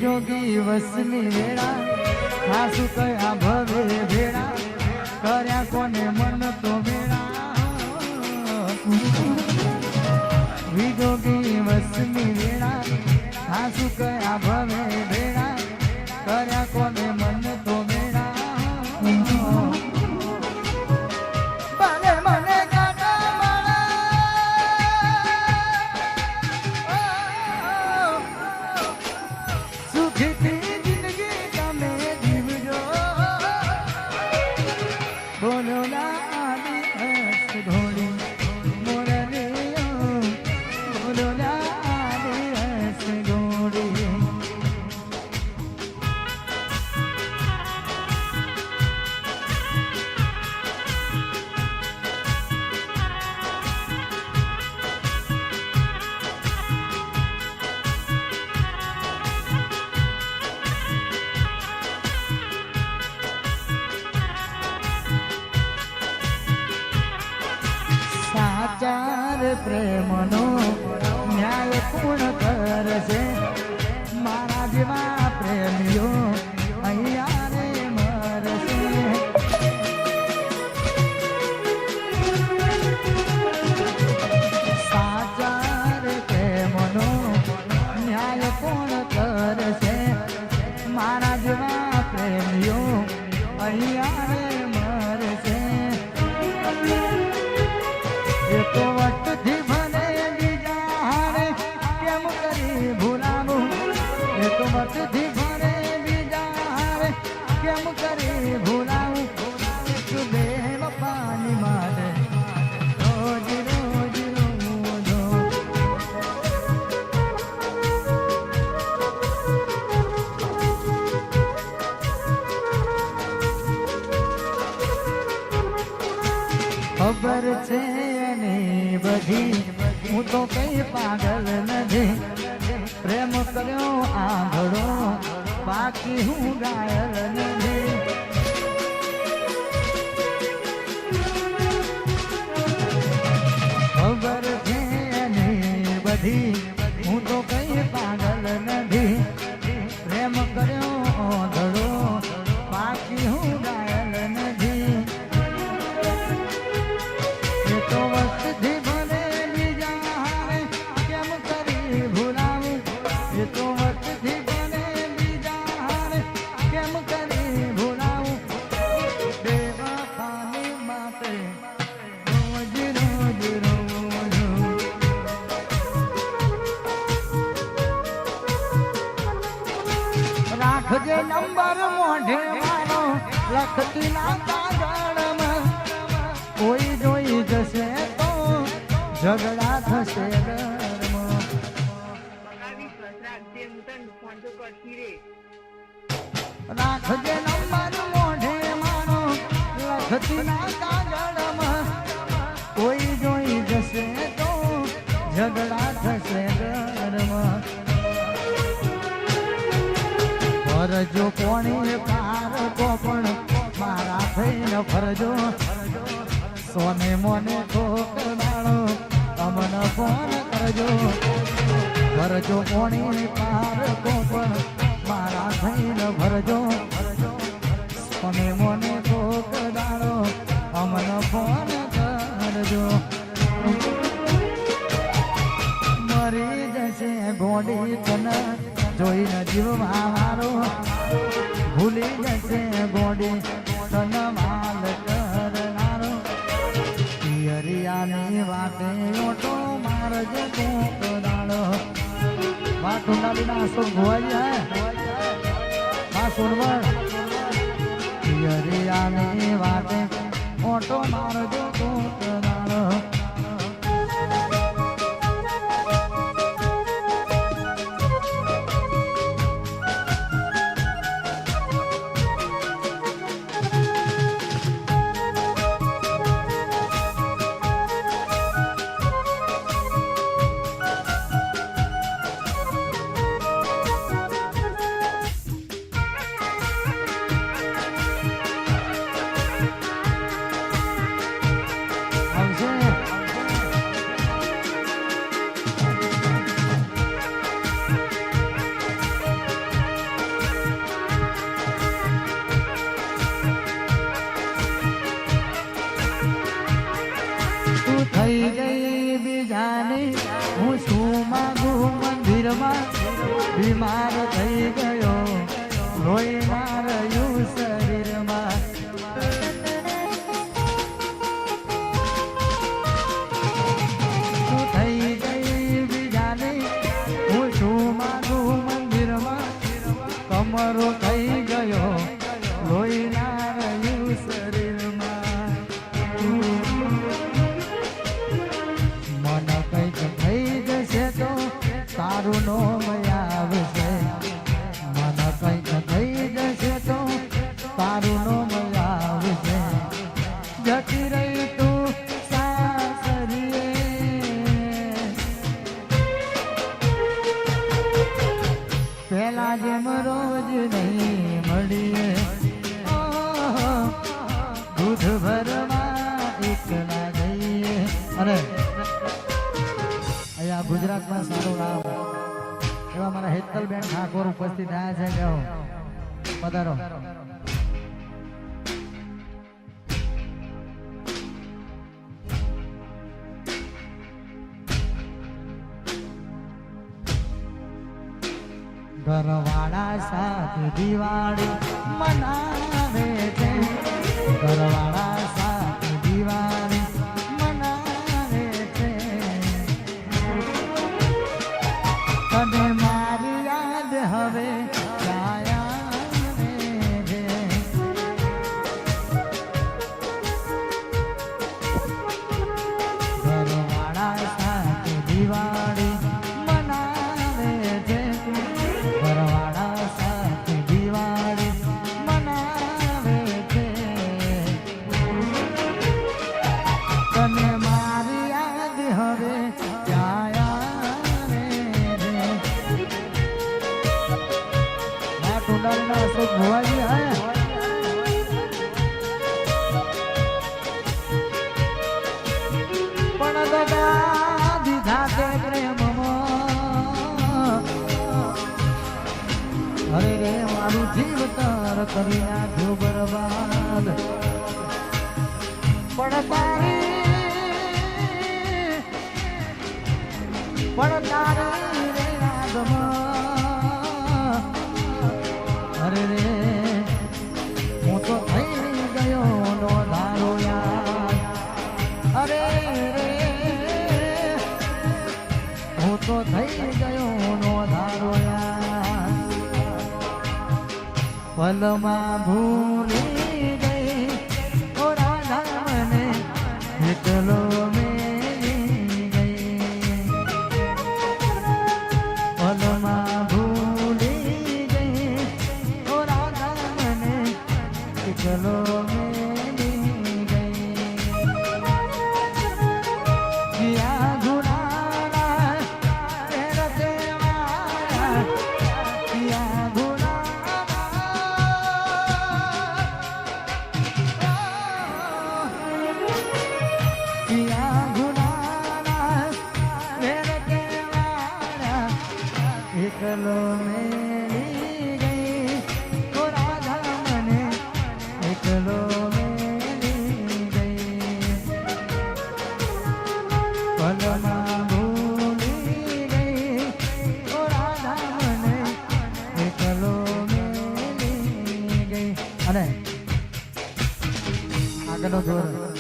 વિજોગી વસની વેળા ખાસુ કયા ભવે ભેળા કર્યા કોને મન તો વેળા વિજોગી વસની વેળા ખાસુ કયા ભવે ભેળા કર્યા કોને મન તો વેળા પ્રેમનો ન્યાય કોણ કરશે મારા જેવા પ્રેમીઓ અહીંયા રે મરશે સાચા રે પ્રેમનો ન્યાય કોણ કરશે મારા જેવા પ્રેમીઓ અહીંયા રે મરશે એ તો વટથી ભલે બીજા હારે કેમ કરી ભૂલાવું એ તો વટથી ભલે બીજા હારે કેમ કરી ભૂલાવું બે પાણી માટે રોજ રોજ રોજો ખબર છે બધી હું તો કઈ પાગલ નથી પ્રેમ કર્યો આંધળો બાકી હું ઘાયલ નથી ખબર છે એની બધી હું તો કઈ પાગલ નથી પ્રેમ કર્યો આંધળો બાકી હું ઘાયલ નથી એ તો વસ્તી રાખજે નંબર મોઢે મારો લખતી ના કાગળમાં કોઈ જોઈ જશે તો ઝઘડા થશે ઘરમાં રાખજે નંબર મોઢે મારો લખતી ના કાગળમાં કોઈ જોઈ જશે તો ઝઘડા થશે ઘરમાં ફરજો કોણી પારકો પણ મારા થઈને ફરજો સોને મોને ઠોકરાણો અમન ફોન કરજો ફરજો કોણી પારકો પણ મારા થઈને ફરજો સોને મોને ઠોકરાણો અમન ફોન કરજો મરી જશે ગોડી તને જોઈને જીવવા મારો ભૂલી જશે ગોડી તન માલ કરનારો પિયરિયાની વાતે ઓટો મારજે કોક દાડો માં ટુંડાલીના અશોક ભુવાજી હે માં સોનવર પિયરિયાની વાતે ઓટો મારજો કોક દાડો થઈ ગઈ બીજાની હું શું માંગુ મંદિરમાં બીમાર થઈ ગયો લોહી માર્યું શરીરમાં તું થઈ ગઈ બીજાની હું શું માંગુ મંદિરમાં કમરો થઈ ગયો લોહી માર્યું શરીરમાં મન કંઈક થઈ જશે તો તારું નોમ આવશે મન કંઈક થઈ જશે તો તારું નોમ આવશે જતી રહી તું સાસરીએ પેલા જેમ રોજ નહીં મળીએ દૂધ ભરવા એકલા જઈએ અરે અહીંયા ગુજરાતમાં સારું નામ એવા મારા હેતલબેન ઠાકોર ઉપસ્થિત થયા છે કે પધારો ઘરવાળા સાથે દિવાળી મનાવે છે ઘરવાળા સાથે દિવાળી મનાવે છે અને મારી યાદ હવે છાયા છે ઘરવાળા સાથે દિવાળી મનાવે છે ઘરવાળા સાથે દિવાળી મનાવે છે તને મારી યાદ હવે છાયા ટુંડાલના અશોક ભુવાજી આયા પણ દગા દીધા તે પ્રેમમાં અરે રે મારું જીવતર કરી નાખ્યું બરબાદ પણ તારી રે યાદમાં અરે રે હું તો થઈ ગયો નો ધારો યાર અરે રે હું તો થઈ ગયો નો ધારો યાર પલમાં ભૂલી ગઈ ઓ રાધા મને એકલો મેલી ગઈ પલમાં ભૂલી ગઈ ઓ રાધા મને એકલો મેલી ગઈ કિયા ગુનાના તેરા તેરા કિયા એકલો મેલી ગઈ ઓ રાધા મને એકલો મેલી ગઈ પલમાં ભૂલી ગઈ ઓ રાધા મને એકલો મેલી ગઈ અને આગળનો જોર